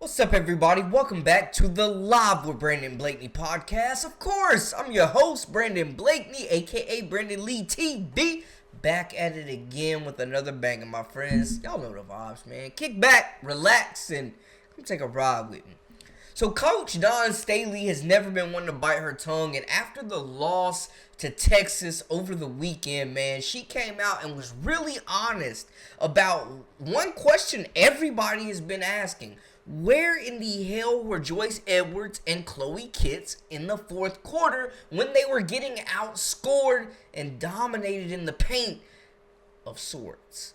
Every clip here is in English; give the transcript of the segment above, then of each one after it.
What's up, everybody? Welcome back to the Live with Brandon Blakeney podcast. Of course, I'm your host, Brandon Blakeney, aka Brandon Lee TV. Back at it again with another banger, my friends. Y'all know the vibes, man. Kick back, relax, and come take a ride with me. So Coach Staley has never been one to bite her tongue, and after the loss to Texas over the weekend, man, she came out and was really honest about one question everybody has been asking. Where in the hell were Joyce Edwards and Chloe Kitts in the fourth quarter when they were getting outscored and dominated in the paint of sorts?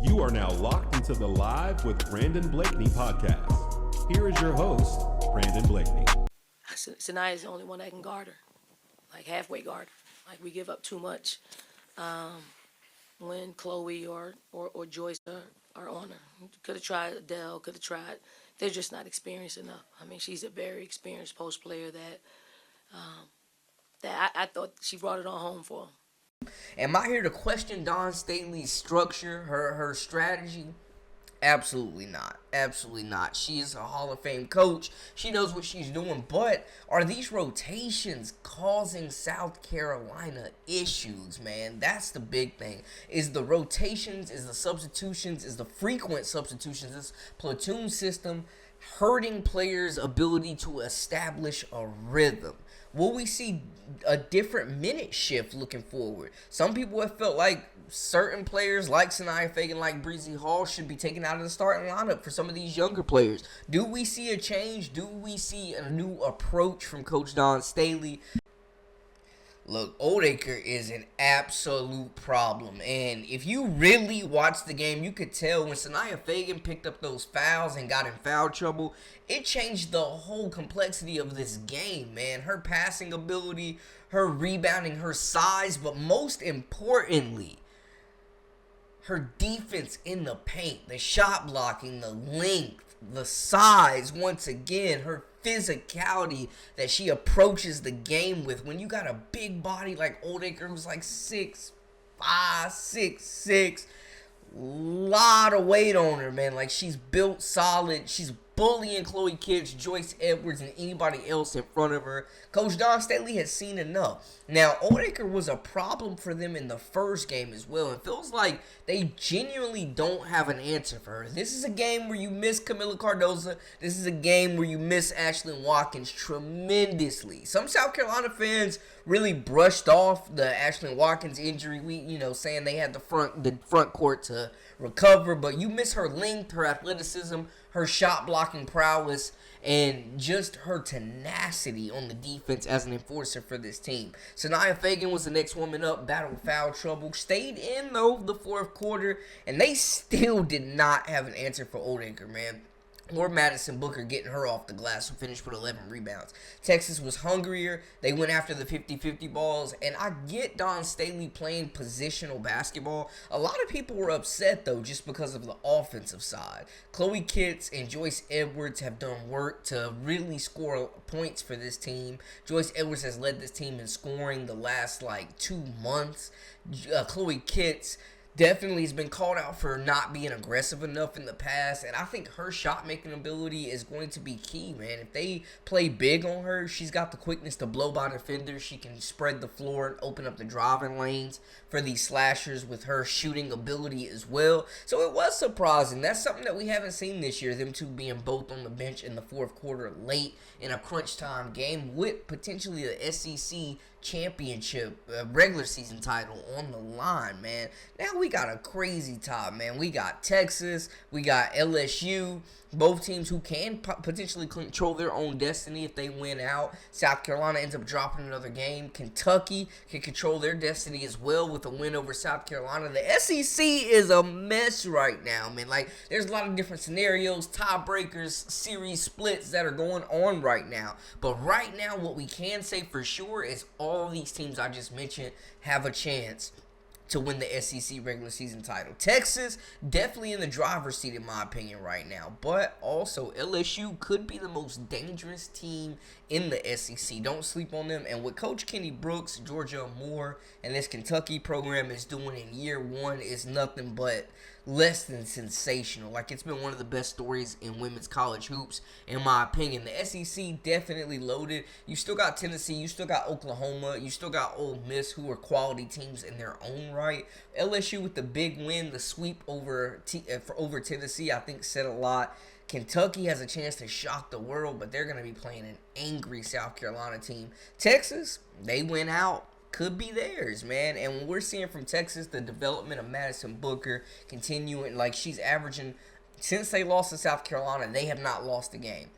You are now locked into the Live with Brandon Blakeney podcast. Here is your host, Brandon Blakeney. Sanaya's the only one that can guard her, like halfway guard her. Like we give up too much when Chloe or Joyce are on her. Could have tried Adele, could have tried. They're just not experienced enough. I mean, she's a very experienced post player that I thought she brought it on home for them. Am I here to question Dawn Staley's structure, her strategy? Absolutely not. Absolutely not. She's a Hall of Fame coach. She knows what she's doing. But are these rotations causing South Carolina issues, man? That's the big thing. Is the rotations, is the substitutions, is the frequent substitutions, this platoon system hurting players' ability to establish a rhythm? Will we see a different minute shift looking forward? Some people have felt like certain players like Sanaya Fagan, like Breezy Hall, should be taken out of the starting lineup for some of these younger players. Do we see a change? Do we see a new approach from Coach Dawn Staley? Look, Oldacre is an absolute problem, and if you really watch the game, you could tell when Sanaya Fagan picked up those fouls and got in foul trouble, it changed the whole complexity of this game, man. Her passing ability, her rebounding, her size, but most importantly, her defense in the paint, the shot blocking, the length, the size, once again, her physicality that she approaches the game with. When you got a big body like Oldacre, who's like 6'5", 6'6", lot of weight on her, man. Like, she's built solid. She's bullying Chloe Kitts, Joyce Edwards, and anybody else in front of her. Coach Dawn Staley has seen enough. Now, Oldacre was a problem for them in the first game as well. It feels like they genuinely don't have an answer for her. This is a game where you miss Camila Cardoza. This is a game where you miss Ashlyn Watkins tremendously. Some South Carolina fans really brushed off the Ashlyn Watkins injury. Saying they had the front court to recover, but you miss her length, her athleticism, her shot blocking prowess, and just her tenacity on the defense as an enforcer for this team. Sanaya Fagan was the next woman up, battled foul trouble, stayed in though the fourth quarter, and they still did not have an answer for Oldacre, man. Or Madison Booker getting her off the glass, who finished with 11 rebounds. Texas was hungrier. They went after the 50-50 balls. And I get Dawn Staley playing positional basketball. A lot of people were upset, though, just because of the offensive side. Chloe Kitts and Joyce Edwards have done work to really score points for this team. Joyce Edwards has led this team in scoring the last, 2 months. Chloe Kitts definitely has been called out for not being aggressive enough in the past, and I think her shot-making ability is going to be key, man. If they play big on her, she's got the quickness to blow by defenders. She can spread the floor and open up the driving lanes for these slashers with her shooting ability as well. So it was surprising. That's something that we haven't seen this year, them two being both on the bench in the fourth quarter late in a crunch time game with potentially the SEC championship regular season title on the line, man. Now we got a crazy top, man. We got Texas, we got LSU, both teams who can potentially control their own destiny if they win out. South Carolina ends up dropping another game. Kentucky can control their destiny as well with a win over South Carolina. The SEC is a mess right now, man. Like, there's a lot of different scenarios, tiebreakers, series splits that are going on right now. But right now, what we can say for sure is all these teams I just mentioned have a chance to win the SEC regular season title. Texas, definitely in the driver's seat in my opinion right now. But also, LSU could be the most dangerous team in the SEC. Don't sleep on them. And what Coach Kenny Brooks, Georgia Moore, and this Kentucky program is doing in year one is nothing but less than sensational. Like, it's been one of the best stories in women's college hoops, in my opinion. The SEC definitely loaded. You still got Tennessee, you still got Oklahoma, you still got Ole Miss, who are quality teams in their own right. LSU with the big win, the sweep over Tennessee, I think said a lot. Kentucky has a chance to shock the world, but they're going to be playing an angry South Carolina team. Texas, they went out. Could be theirs, man. And when we're seeing from Texas the development of Madison Booker continuing, like, she's averaging, since they lost to South Carolina, they have not lost a game.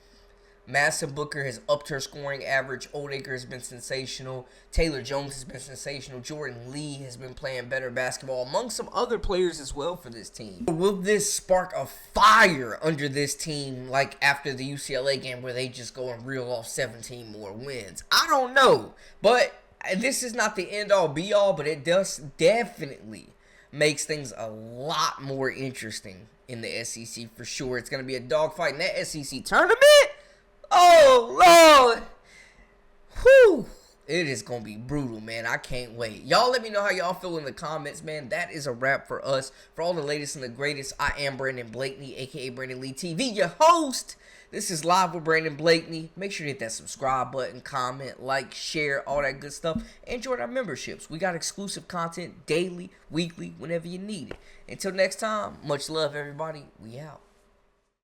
Madison Booker has upped her scoring average. Oldacre has been sensational. Taylor Jones has been sensational. Jordan Lee has been playing better basketball, among some other players as well for this team. Will this spark a fire under this team, like after the UCLA game where they just go and reel off 17 more wins? I don't know. But this is not the end-all, be-all, but it does definitely makes things a lot more interesting in the SEC for sure. It's going to be a dogfight in that SEC tournament. Oh, Lord. Whew. It is going to be brutal, man. I can't wait. Y'all let me know how y'all feel in the comments, man. That is a wrap for us. For all the latest and the greatest, I am Brandon Blakeney, a.k.a. Brandon Lee TV, your host. This is Live with Brandon Blakeney. Make sure to hit that subscribe button, comment, like, share, all that good stuff. And join our memberships. We got exclusive content daily, weekly, whenever you need it. Until next time, much love, everybody. We out.